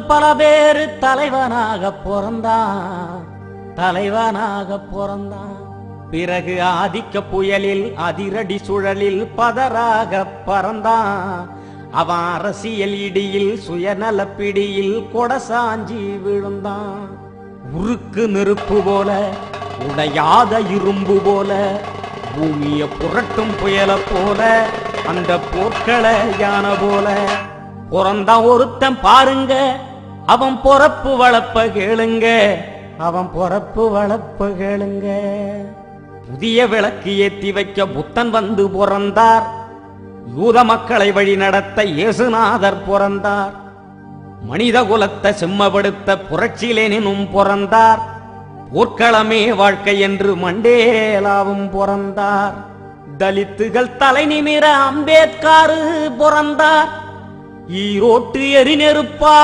பல பேரு தலைவனாக பிறந்தான். பிறகு ஆதிக்க புயலில் அதிரடி சுழலில் பதராக பறந்தான். அவன் அரசியல் இடியில் சுயநல பிடியில் கொடசாஞ்சி விழுந்தான். உருக்கு நெருப்பு போல உடையாத இரும்பு போல பூமிய புரட்டும் புயல போல அந்த போர்க்கள யானை போல பிறந்தான் ஒருத்தன் பாருங்க. அவன் பொறப்பு வளப்ப கேளுங்க. புதிய விளக்கு ஏத்தி வைக்க புத்தன் வந்து பிறந்தார். யூத மக்களை வழி நடத்த இயேசுநாதர் பிறந்தார். மனித குலத்தை செம்மப்படுத்த புரட்சி லெனினும் பிறந்தார். போர்க்களமே வாழ்க்கை என்று மண்டேலாவும் பிறந்தார். தலித்துகள் தலை நிமிர அம்பேத்கர் பிறந்தார். ஈரோட்டு எரிநெருப்பா